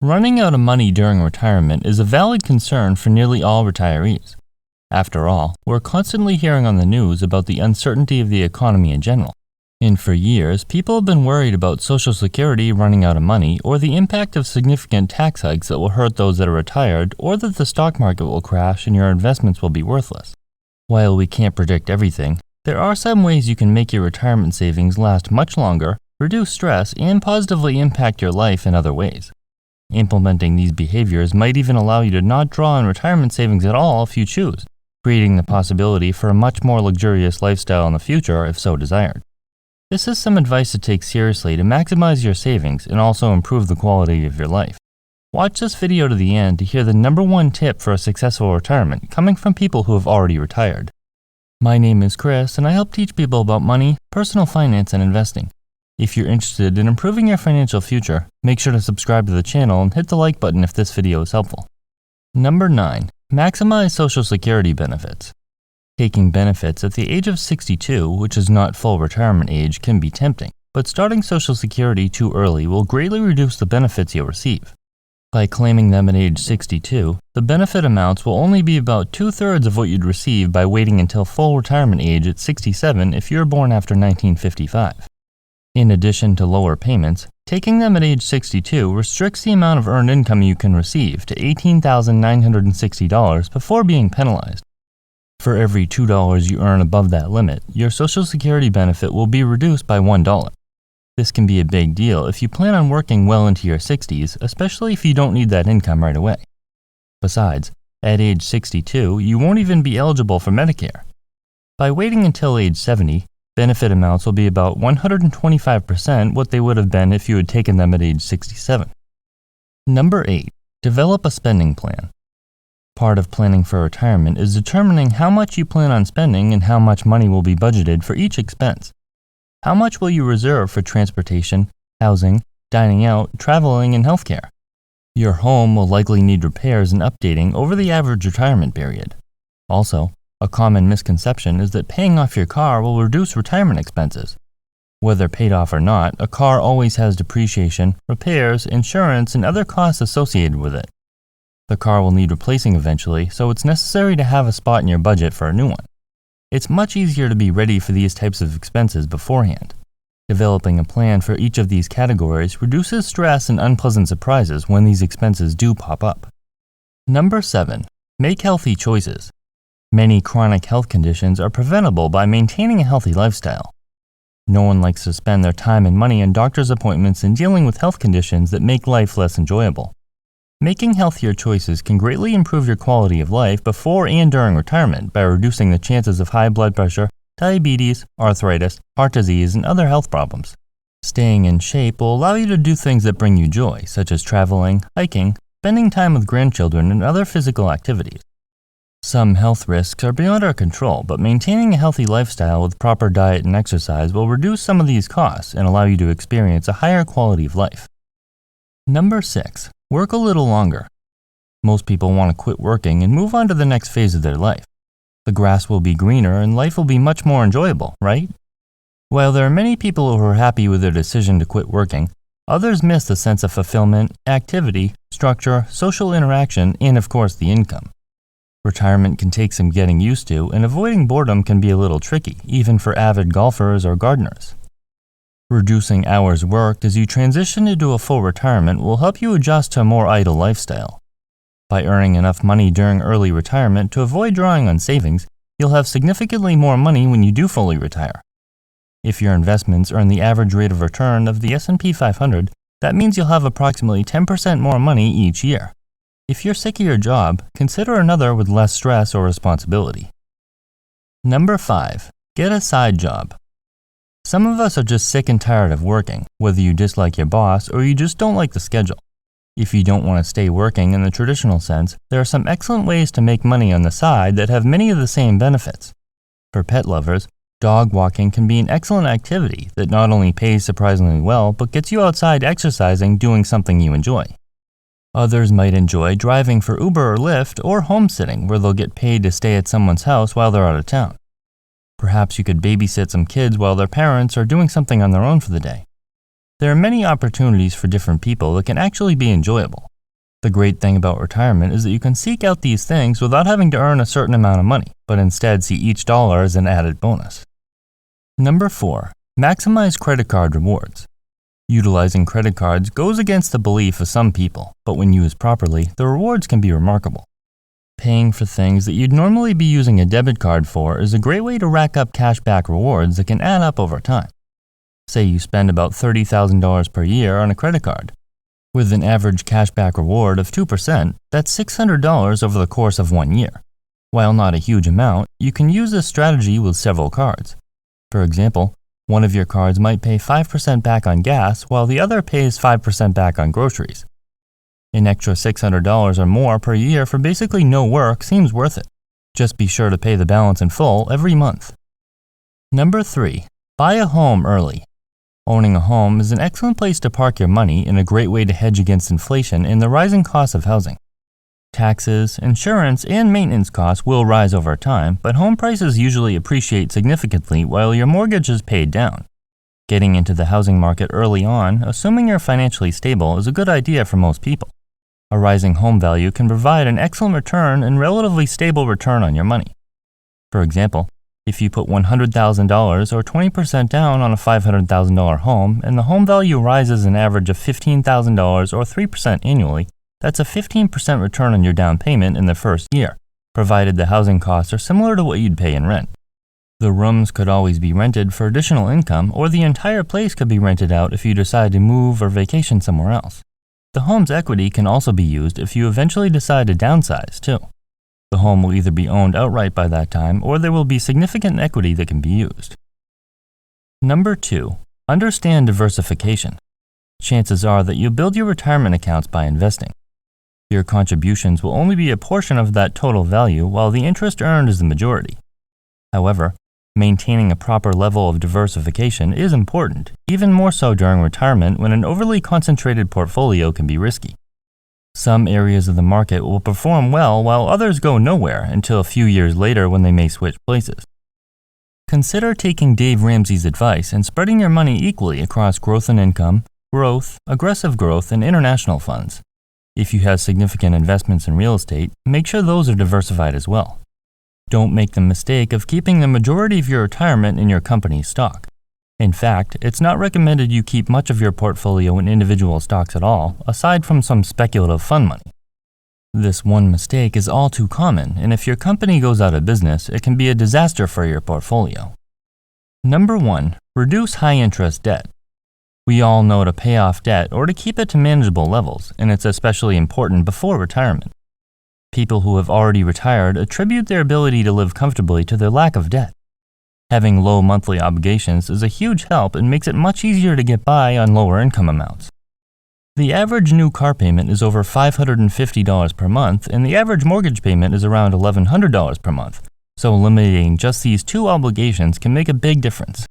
Running out of money during retirement is a valid concern for nearly all retirees. After all, we're constantly hearing on the news about the uncertainty of the economy in general. And for years, people have been worried about Social Security running out of money or the impact of significant tax hikes that will hurt those that are retired or that the stock market will crash and your investments will be worthless. While we can't predict everything, there are some ways you can make your retirement savings last much longer, reduce stress, and positively impact your life in other ways. Implementing these behaviors might even allow you to not draw on retirement savings at all if you choose, creating the possibility for a much more luxurious lifestyle in the future if so desired. This is some advice to take seriously to maximize your savings and also improve the quality of your life. Watch this video to the end to hear the number one tip for a successful retirement coming from people who have already retired. My name is Chris, and I help teach people about money, personal finance, and investing. If you're interested in improving your financial future, make sure to subscribe to the channel and hit the like button if this video is helpful. Number 9. Maximize Social Security benefits. Taking benefits at the age of 62, which is not full retirement age, can be tempting, but starting Social Security too early will greatly reduce the benefits you'll receive. By claiming them at age 62, the benefit amounts will only be about 2/3 of what you'd receive by waiting until full retirement age at 67 if you're born after 1955. In addition to lower payments, taking them at age 62 restricts the amount of earned income you can receive to $18,960 before being penalized. For every $2 you earn above that limit, your Social Security benefit will be reduced by $1. This can be a big deal if you plan on working well into your 60s, especially if you don't need that income right away. Besides, at age 62, you won't even be eligible for Medicare. By waiting until age 70, benefit amounts will be about 125% what they would have been if you had taken them at age 67. Number 8. Develop a spending plan. Part of planning for retirement is determining how much you plan on spending and how much money will be budgeted for each expense. How much will you reserve for transportation, housing, dining out, traveling, and healthcare? Your home will likely need repairs and updating over the average retirement period. Also, a common misconception is that paying off your car will reduce retirement expenses. Whether paid off or not, a car always has depreciation, repairs, insurance, and other costs associated with it. The car will need replacing eventually, so it's necessary to have a spot in your budget for a new one. It's much easier to be ready for these types of expenses beforehand. Developing a plan for each of these categories reduces stress and unpleasant surprises when these expenses do pop up. Number 7. Make healthy choices. Many chronic health conditions are preventable by maintaining a healthy lifestyle. No one likes to spend their time and money on doctor's appointments and dealing with health conditions that make life less enjoyable. Making healthier choices can greatly improve your quality of life before and during retirement by reducing the chances of high blood pressure, diabetes, arthritis, heart disease, and other health problems. Staying in shape will allow you to do things that bring you joy, such as traveling, hiking, spending time with grandchildren, and other physical activities. Some health risks are beyond our control, but maintaining a healthy lifestyle with proper diet and exercise will reduce some of these costs and allow you to experience a higher quality of life. Number 6. Work a little longer. Most people want to quit working and move on to the next phase of their life. The grass will be greener and life will be much more enjoyable, right? While there are many people who are happy with their decision to quit working, others miss the sense of fulfillment, activity, structure, social interaction, and of course the income. Retirement can take some getting used to, and avoiding boredom can be a little tricky, even for avid golfers or gardeners. Reducing hours worked as you transition into a full retirement will help you adjust to a more idle lifestyle. By earning enough money during early retirement to avoid drawing on savings, you'll have significantly more money when you do fully retire. If your investments earn the average rate of return of the S&P 500, that means you'll have approximately 10% more money each year. If you're sick of your job, consider another with less stress or responsibility. Number 5. Get a side job. Some of us are just sick and tired of working, whether you dislike your boss or you just don't like the schedule. If you don't want to stay working in the traditional sense, there are some excellent ways to make money on the side that have many of the same benefits. For pet lovers, dog walking can be an excellent activity that not only pays surprisingly well, but gets you outside exercising doing something you enjoy. Others might enjoy driving for Uber or Lyft or homesitting, where they'll get paid to stay at someone's house while they're out of town. Perhaps you could babysit some kids while their parents are doing something on their own for the day. There are many opportunities for different people that can actually be enjoyable. The great thing about retirement is that you can seek out these things without having to earn a certain amount of money, but instead see each dollar as an added bonus. Number 4. Maximize credit card rewards. Utilizing credit cards goes against the belief of some people, but when used properly, the rewards can be remarkable. Paying for things that you'd normally be using a debit card for is a great way to rack up cashback rewards that can add up over time. Say you spend about $30,000 per year on a credit card. With an average cashback reward of 2%, that's $600 over the course of 1 year. While not a huge amount, you can use this strategy with several cards. For example, one of your cards might pay 5% back on gas while the other pays 5% back on groceries. An extra $600 or more per year for basically no work seems worth it. Just be sure to pay the balance in full every month. Number 3. Buy a home early. Owning a home is an excellent place to park your money and a great way to hedge against inflation and the rising cost of housing. Taxes, insurance, and maintenance costs will rise over time, but home prices usually appreciate significantly while your mortgage is paid down. Getting into the housing market early on, assuming you're financially stable, is a good idea for most people. A rising home value can provide an excellent return and relatively stable return on your money. For example, if you put $100,000 or 20% down on a $500,000 home and the home value rises an average of $15,000 or 3% annually, that's a 15% return on your down payment in the first year, provided the housing costs are similar to what you'd pay in rent. The rooms could always be rented for additional income, or the entire place could be rented out if you decide to move or vacation somewhere else. The home's equity can also be used if you eventually decide to downsize, too. The home will either be owned outright by that time, or there will be significant equity that can be used. Number 2. Understand diversification. Chances are that you'll build your retirement accounts by investing. Your contributions will only be a portion of that total value, while the interest earned is the majority. However, maintaining a proper level of diversification is important, even more so during retirement when an overly concentrated portfolio can be risky. Some areas of the market will perform well while others go nowhere until a few years later when they may switch places. Consider taking Dave Ramsey's advice and spreading your money equally across growth and income, growth, aggressive growth, and international funds. If you have significant investments in real estate, make sure those are diversified as well. Don't make the mistake of keeping the majority of your retirement in your company's stock. In fact, it's not recommended you keep much of your portfolio in individual stocks at all, aside from some speculative fund money. This one mistake is all too common, and if your company goes out of business, it can be a disaster for your portfolio. Number 1. Reduce high-interest debt. We all know to pay off debt or to keep it to manageable levels, and it's especially important before retirement. People who have already retired attribute their ability to live comfortably to their lack of debt. Having low monthly obligations is a huge help and makes it much easier to get by on lower income amounts. The average new car payment is over $550 per month, and the average mortgage payment is around $1,100 per month, so eliminating just these two obligations can make a big difference.